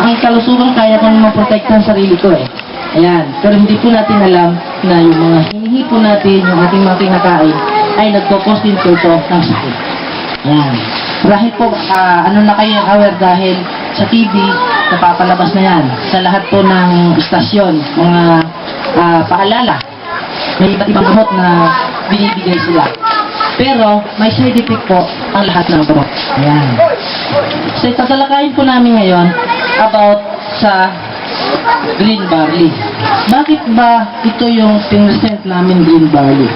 ang kalusugan kaya kong maprotektahan sarili ko eh. Ayan. Pero hindi po natin alam na yung mga hinihi po natin, yung ating mga kinakain, ay nagpo-cause din po ito ng sakit. Ayan. Dahil po, ano na kayo aware dahil sa TV, napapalabas na yan. Sa lahat po ng istasyon, mga paalala. May iba't ibang gamot na binibigay sila. Pero, may side effect po ang lahat ng gamot. Ayan. So, tatalakayin po namin ngayon about sa green barley. Bakit ba ito yung pinresent namin green barley?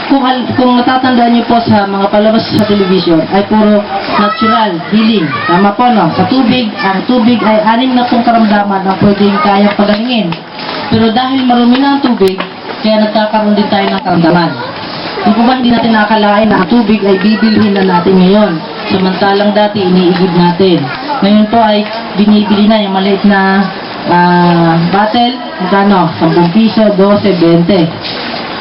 Kung natatandaan niyo po sa mga palabas sa television, ay puro natural, healing. Tama po, no? Sa tubig, ang tubig ay 6 na pong karamdaman na pwedeng kayang pagalingin. Pero dahil marumi na ang tubig, kaya nagkakaroon din tayo ng karamdaman. Kung po ba hindi natin nakakalain na ang tubig ay bibilhin na natin ngayon. Samantalang dati iniigib natin. Ngayon po ay binibili na yung maliit na bottle, magkano? 10 piso, 12, 20.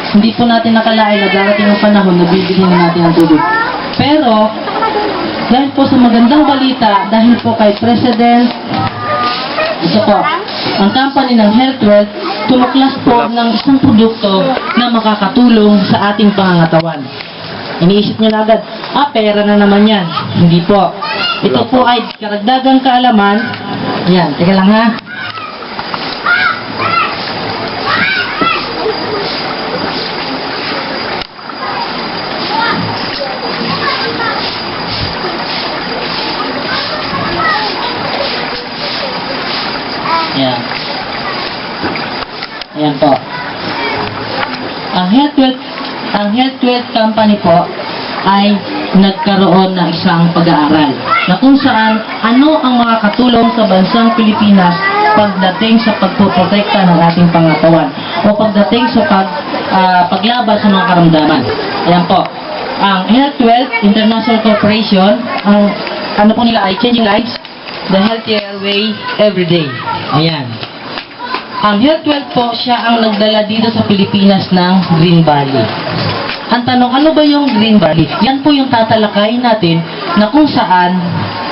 Hindi po natin nakalain na darating ang panahon na bibili na natin ang tubig. Pero, dahil po sa magandang balita, dahil po kay President, ito po, ang company ng HealthWealth, tumuklas po ng isang produkto na makakatulong sa ating pangangatawan. Iniisip nyo na agad, pera na naman yan. Hindi po. Ito po ay karagdagang kaalaman. Yan, teka lang ha. Ayan. Ayan po. Ang HealthWealth Company po ay nagkaroon ng isang pag-aaral na kung saan ano ang makakatulong sa bansang Pilipinas pagdating sa pagpoprotekta ng ating pangatawan o pagdating sa paglaban sa mga karamdaman. Ayan po. Ang HealthWealth International Corporation, ang ano po nila ay changing lives, the healthier way every day. Ayan. Ang HealthWealth po, siya ang nagdala dito sa Pilipinas ng green barley. Ang tanong, ano ba yung green barley? Yan po yung tatalakayin natin na kung saan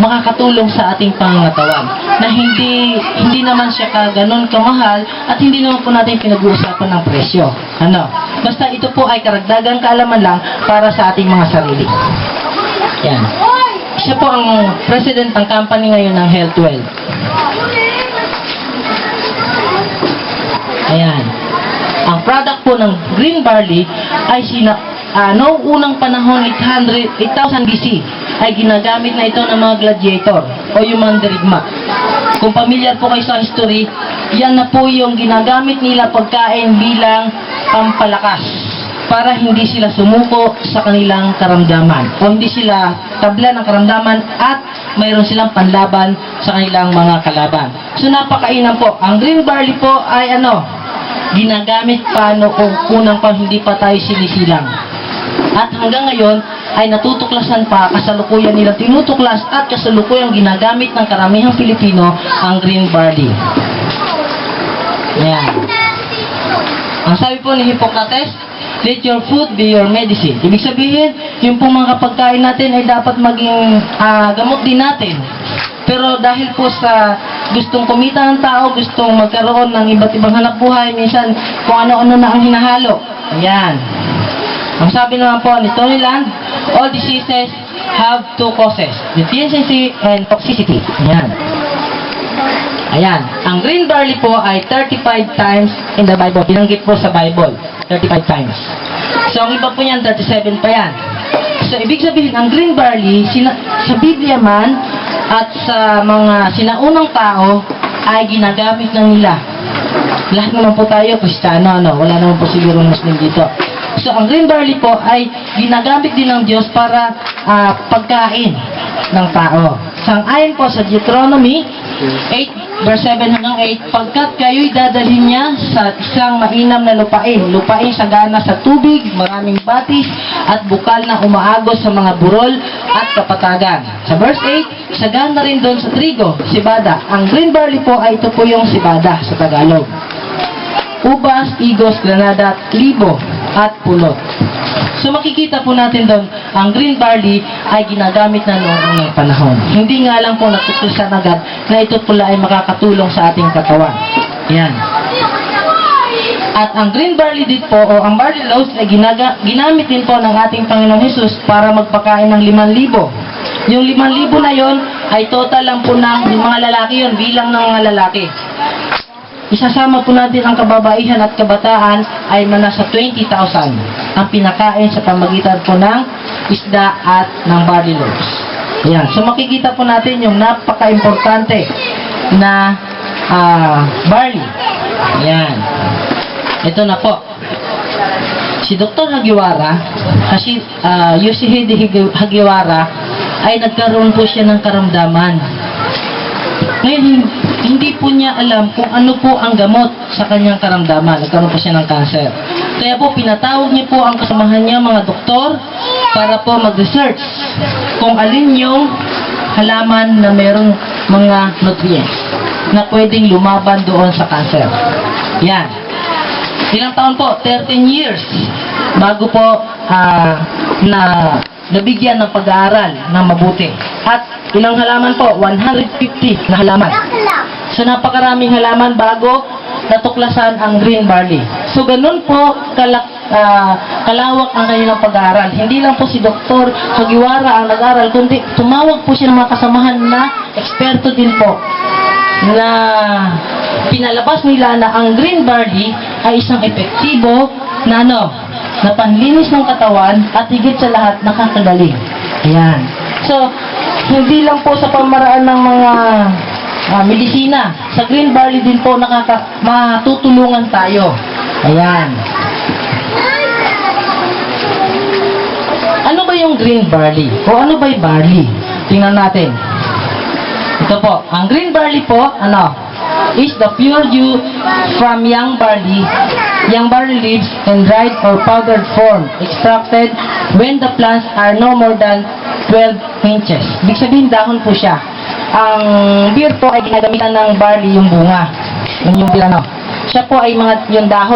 makakatulong sa ating pangangatawan. Na hindi naman siya ganon kamahal at hindi naman po natin pinag-uusapan ng presyo. Ano? Basta ito po ay karagdagang kaalaman lang para sa ating mga sarili. Yan. Siya po ang president ng company ngayon ng HealthWealth. Ayan. Ang product po ng green barley ay noong unang panahon, 8,000 BC, ay ginagamit na ito ng mga gladiator o yung mandirigma. Kung pamilyar po kayo sa history, yan na po yung ginagamit nila pagkain bilang pampalakas para hindi sila sumuko sa kanilang karamdaman o hindi sila tabla ng karamdaman at mayroon silang panlaban sa kanilang mga kalaban. So napakainan po. Ang green barley po ay ginagamit pa noong unang hindi pa tayo sinisilang. At hanggang ngayon ay natutuklasan pa, kasalukuyan nila tinutuklas at kasalukuyang ginagamit ng karamihang Pilipino ang green barley. Ayan. Ang sabi po ni Hippocrates, let your food be your medicine. Ibig sabihin, yung pong mga pagkain natin ay dapat maging gamot din natin. Pero dahil po sa gustong kumita ng tao, gustong magkaroon ng iba't ibang hanap buhay, minsan kung ano-ano na ang hinahalo. Ayan. Ang sabi naman po ni Tony Land, all diseases have two causes, deficiency and toxicity. Ayan. Ayan. Ang green barley po ay 35 times in the Bible. Binanggit po sa Bible. 35 times. So, ang iba po yan, 37 pa yan. So, ibig sabihin, ang green barley, sa Biblia man, at sa mga sinaunang tao, ay ginagamit na nila. Lahat naman po tayo, Kristiyano, wala naman po siguro Muslim dito. So, ang green barley po ay ginagamit din ng Diyos para pagkain ng tao. Sang-ayon po sa Deuteronomy 8, verse 7 hanggang 8, pagkat kayo'y dadalhin niya sa isang mainam na lupain sagana sa tubig, maraming batis, at bukal na umaagos sa mga burol at kapatagan. Sa verse 8, sagana rin doon sa trigo, sibada. Ang green barley po ay ito po yung sibada sa Tagalog. Ubas, igos, granada, libo, at pulot. So makikita po natin doon, ang green barley ay ginagamit na noong unang panahon. Hindi nga lang po natutusan agad na ito pala ay makakatulong sa ating katawan. Yan. At ang green barley din po, o ang barley loaves, ay ginamit din po ng ating Panginoong Hesus para magpakain ng 5,000. Yung 5,000 na yon ay total lang po ng mga lalaki yon, bilang ng mga lalaki. Isasama po natin ang kababaihan at kabataan ay nasa 20,000 ang pinakain sa pamagitan po ng isda at ng barley loaves. Ayan. So makikita po natin yung napaka-importante na barley. Ayan. Ito na po. Si Dr. Hagiwara, kasi Yoshihide Hagiwara, ay nagkaroon po siya ng karamdaman. Ngayon, hindi po niya alam kung ano po ang gamot sa kanyang karamdaman. Nagkaroon po siya ng cancer. Kaya po, pinatawag niya po ang kasamahan niya, mga doktor, para po mag-research kung alin yung halaman na mayroong mga nutrients na pwedeng lumaban doon sa cancer. Yan. Ilang taon po? 13 years bago po nabigyan ng pag-aaral ng mabuti. At ilang halaman po? 150 na halaman. So napakaraming halaman bago natuklasan ang green barley. So ganun po kalawak ang kanilang pag-aaral. Hindi lang po si Dr. Hagiwara ang nag-aaral, kundi tumawag po siya ng mga kasamahan na eksperto din po, na pinalabas nila na ang green barley ay isang epektibo na na panlinis ng katawan at higit sa lahat nakakagaling. Ayan. So, hindi lang po sa pamaraan ng mga medisina. Sa green barley din po matutulungan tayo. Ayan. Ano ba yung green barley? O ano ba yung barley? Tingnan natin. Ito po. Ang green barley po, is the pure dew from young barley leaves in dried or powdered form, extracted when the plants are no more than 12 inches. Ibig sabihin, dahon po siya. Ang beer po ay ginagamitan ng barley, yung bunga. Yung beer, siya po ay yung dahon.